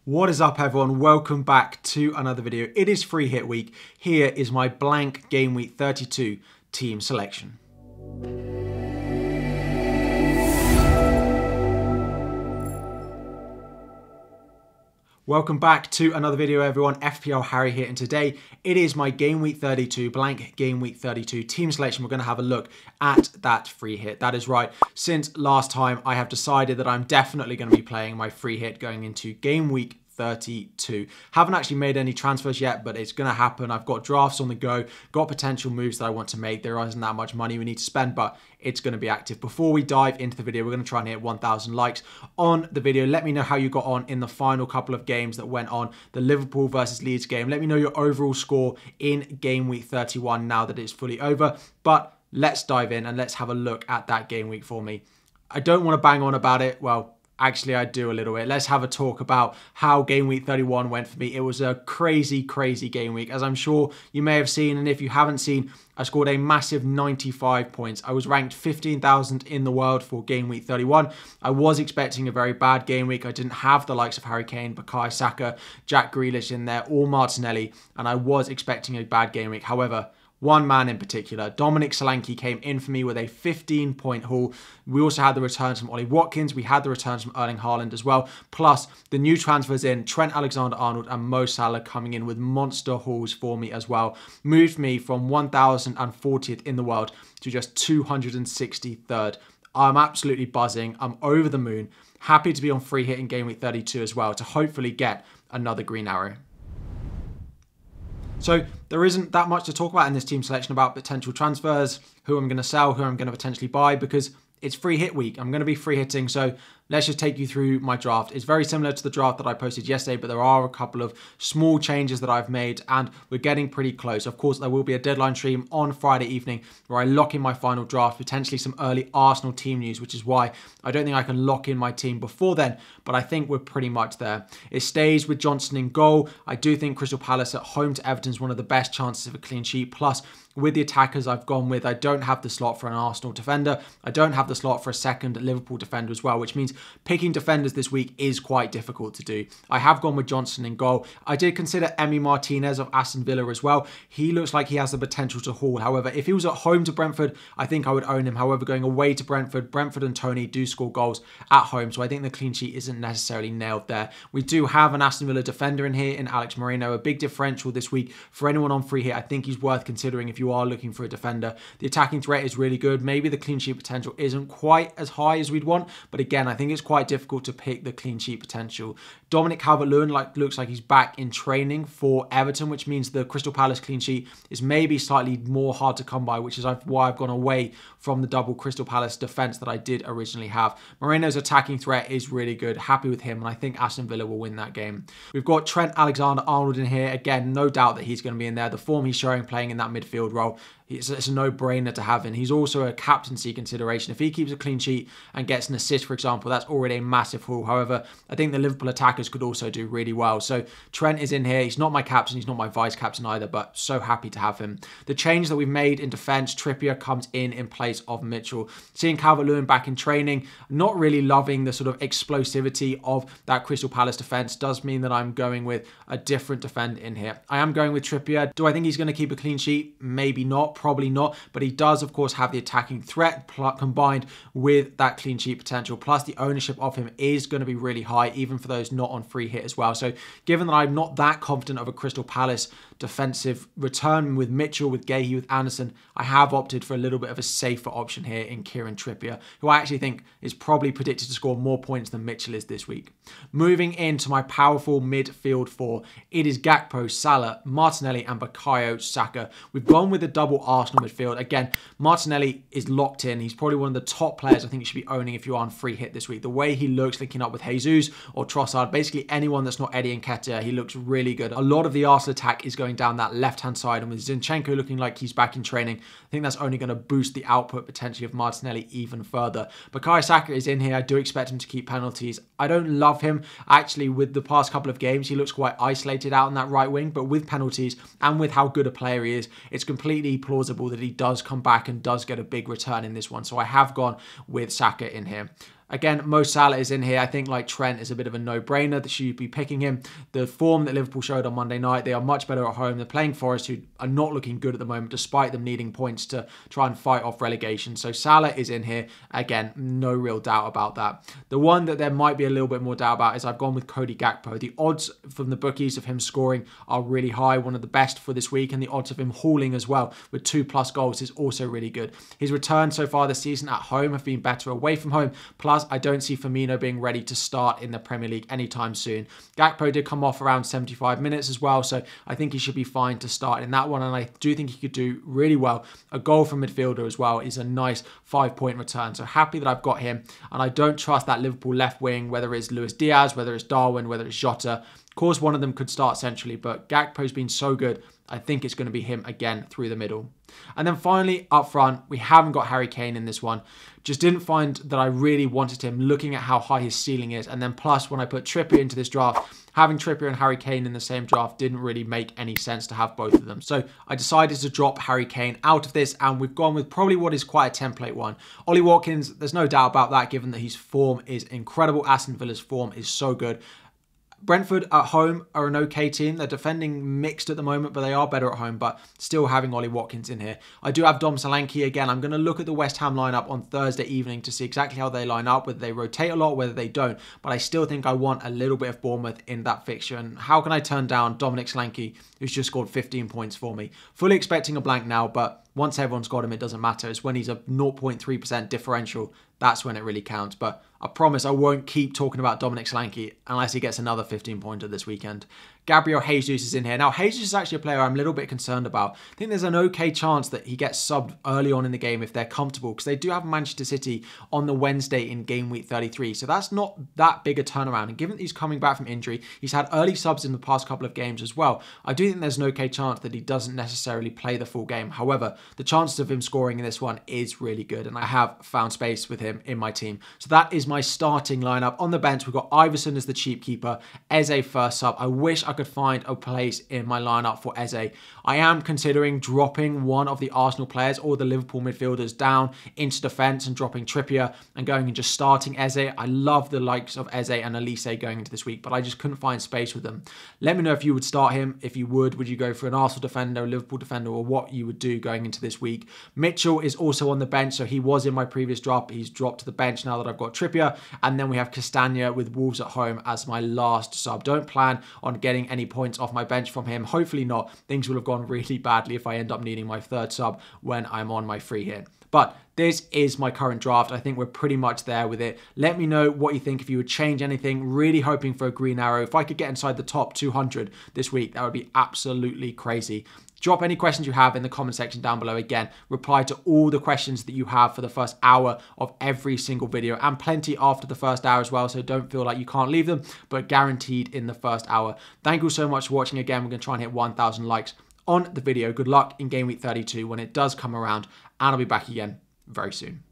What is up, everyone? Welcome back to another video. It is free hit week. Here is my blank game week 32 team selection. Welcome back to another video, everyone. FPL Harry here, and today it is my game week 32, blank game week 32 team selection. We're going to have a look at that free hit. That is right. Since last time, I have decided that I'm definitely going to be playing my free hit going into game week 32. Haven't actually made any transfers yet, but it's going to happen. I've got drafts on the go, got potential moves that I want to make. There isn't that much money we need to spend, but it's going to be active. Before we dive into the video, we're going to try and hit 1,000 likes on the video. Let me know how you got on in the final couple of games that went on, the Liverpool versus Leeds game. Let me know your overall score in game week 31 now that it's fully over. But let's dive in and let's have a look at that game week for me. I don't want to bang on about it. Well, actually, I do a little bit. Let's have a talk about how game week 31 went for me. It was a crazy, crazy game week, as I'm sure you may have seen. And if you haven't seen, I scored a massive 95 points. I was ranked 15,000 in the world for game week 31. I was expecting a very bad game week. I didn't have the likes of Harry Kane, Bukayo Saka, Jack Grealish in there, or Martinelli. And I was expecting a bad game week. However, one man in particular, Dominic Solanke, came in for me with a 15-point haul. We also had the returns from Ollie Watkins. We had the returns from Erling Haaland as well. Plus, the new transfers in, Trent Alexander-Arnold and Mo Salah coming in with monster hauls for me as well. Moved me from 1,040th in the world to just 263rd. I'm absolutely buzzing. I'm over the moon. Happy to be on free hit in game week 32 as well to hopefully get another green arrow. So there isn't that much to talk about in this team selection about potential transfers, who I'm going to sell, who I'm going to potentially buy, because it's free hit week. I'm going to be free hitting, so let's just take you through my draft. It's very similar to the draft that I posted yesterday, but there are a couple of small changes that I've made, and we're getting pretty close. Of course, there will be a deadline stream on Friday evening where I lock in my final draft, potentially some early Arsenal team news, which is why I don't think I can lock in my team before then, but I think we're pretty much there. It stays with Johnson in goal. I do think Crystal Palace at home to Everton is one of the best chances of a clean sheet. Plus, with the attackers I've gone with, I don't have the slot for an Arsenal defender. I don't have the slot for a second Liverpool defender as well, which means picking defenders this week is quite difficult to do. I have gone with Johnson in goal. I did consider Emi Martinez of Aston Villa as well. He looks like he has the potential to haul. However, if he was at home to Brentford, I think I would own him. However, going away to Brentford and Tony do score goals at home, so I think the clean sheet isn't necessarily nailed there. We do have an Aston Villa defender in here in Alex Moreno, a big differential this week for anyone on free hit. I think he's worth considering if you are looking for a defender. The attacking threat is really good. Maybe the clean sheet potential isn't quite as high as we'd want, but again, I think it's quite difficult to pick the clean sheet potential. Dominic Calvert-Lewin looks like he's back in training for Everton, which means the Crystal Palace clean sheet is maybe slightly more hard to come by, which is why I've gone away from the double Crystal Palace defense that I did originally have. Moreno's attacking threat is really good. Happy with him, and I think Aston Villa will win that game. We've got Trent Alexander-Arnold in here. Again, no doubt that he's going to be in there. The form he's showing playing in that midfield role, it's a no-brainer to have him. He's also a captaincy consideration. If he keeps a clean sheet and gets an assist, for example, that's already a massive haul. However, I think the Liverpool attackers could also do really well. So Trent is in here. He's not my captain. He's not my vice-captain either, but so happy to have him. The change that we've made in defence, Trippier comes in place of Mitchell. Seeing Calvert-Lewin back in training, not really loving the sort of explosivity of that Crystal Palace defence, does mean that I'm going with a different defender in here. I am going with Trippier. Do I think he's going to keep a clean sheet? Maybe not. Probably not, but he does of course have the attacking threat combined with that clean sheet potential, plus the ownership of him is going to be really high even for those not on free hit as well. So given that I'm not that confident of a Crystal Palace defensive return with Mitchell, with Guehi, with Anderson, I have opted for a little bit of a safer option here in Kieran Trippier, who I actually think is probably predicted to score more points than Mitchell is this week. Moving into my powerful midfield four, it is Gakpo, Salah, Martinelli and Bukayo Saka. We've gone with a double Arsenal midfield. Again, Martinelli is locked in. He's probably one of the top players I think you should be owning if you are on free hit this week. The way he looks linking up with Jesus or Trossard, basically anyone that's not Eddie Nketiah, he looks really good. A lot of the Arsenal attack is going down that left-hand side, and with Zinchenko looking like he's back in training, I think that's only going to boost the output potentially of Martinelli even further. Bukayo Saka is in here. I do expect him to keep penalties. I don't love him. Actually, with the past couple of games, he looks quite isolated out on that right wing, but with penalties and with how good a player he is, it's completely plausible that he does come back and does get a big return in this one. So I have gone with Saka in here. Again, Mo Salah is in here. I think like Trent is a bit of a no-brainer that you'd be picking him. The form that Liverpool showed on Monday night, they are much better at home. They're playing Forest, who are not looking good at the moment, despite them needing points to try and fight off relegation. So Salah is in here. Again, no real doubt about that. The one that there might be a little bit more doubt about is I've gone with Cody Gakpo. The odds from the bookies of him scoring are really high, one of the best for this week, and the odds of him hauling as well with 2+ goals is also really good. His returns so far this season at home have been better away from home. Plus, I don't see Firmino being ready to start in the Premier League anytime soon. Gakpo did come off around 75 minutes as well, so I think he should be fine to start in that one, and I do think he could do really well. A goal from midfielder as well is a nice 5-point return, so happy that I've got him, and I don't trust that Liverpool left wing, whether it's Luis Diaz, whether it's Darwin, whether it's Jota. Of course, one of them could start centrally, but Gakpo's been so good, I think it's going to be him again through the middle. And then finally, up front, we haven't got Harry Kane in this one. Just didn't find that I really wanted him, looking at how high his ceiling is. And then plus, when I put Trippier into this draft, having Trippier and Harry Kane in the same draft didn't really make any sense to have both of them. So I decided to drop Harry Kane out of this, and we've gone with probably what is quite a template one. Ollie Watkins, there's no doubt about that, given that his form is incredible. Aston Villa's form is so good. Brentford at home are an okay team. They're defending mixed at the moment, but they are better at home, but still having Ollie Watkins in here. I do have Dom Solanke again. I'm going to look at the West Ham lineup on Thursday evening to see exactly how they line up, whether they rotate a lot, whether they don't, but I still think I want a little bit of Bournemouth in that fixture. And how can I turn down Dominic Solanke, who's just scored 15 points for me? Fully expecting a blank now, but once everyone's got him, it doesn't matter. It's when he's a 0.3% differential, that's when it really counts. But I promise I won't keep talking about Dominic Solanke unless he gets another 15-pointer this weekend. Gabriel Jesus is in here. Now, Jesus is actually a player I'm a little bit concerned about. I think there's an okay chance that he gets subbed early on in the game if they're comfortable, because they do have Manchester City on the Wednesday in Gameweek 33. So that's not that big a turnaround. And given that he's coming back from injury, he's had early subs in the past couple of games as well. I do think there's an okay chance that he doesn't necessarily play the full game. However, the chances of him scoring in this one is really good, and I have found space with him in my team. So that is my starting lineup. On the bench, we've got Iverson as the cheap keeper, Eze first sub. I wish I could find a place in my lineup for Eze. I am considering dropping one of the Arsenal players or the Liverpool midfielders down into defence and dropping Trippier and going and just starting Eze. I love the likes of Eze and Elise going into this week, but I just couldn't find space with them. Let me know if you would start him. If you would you go for an Arsenal defender, a Liverpool defender, or what you would do going into this week? Mitchell is also on the bench, so he was in my previous drop. He's dropped to the bench now that I've got Trippier. And then we have Castagna with Wolves at home as my last sub. Don't plan on getting any points off my bench from him. Hopefully not. Things will have gone really badly if I end up needing my third sub when I'm on my free hit. But this is my current draft. I think we're pretty much there with it. Let me know what you think, if you would change anything. Really hoping for a green arrow. If I could get inside the top 200 this week, that would be absolutely crazy. Drop any questions you have in the comment section down below. Again, reply to all the questions that you have for the first hour of every single video, and plenty after the first hour as well, so don't feel like you can't leave them, but guaranteed in the first hour. Thank you so much for watching. Again, we're going to try and hit 1,000 likes on the video. Good luck in Game Week 32 when it does come around, and I'll be back again very soon.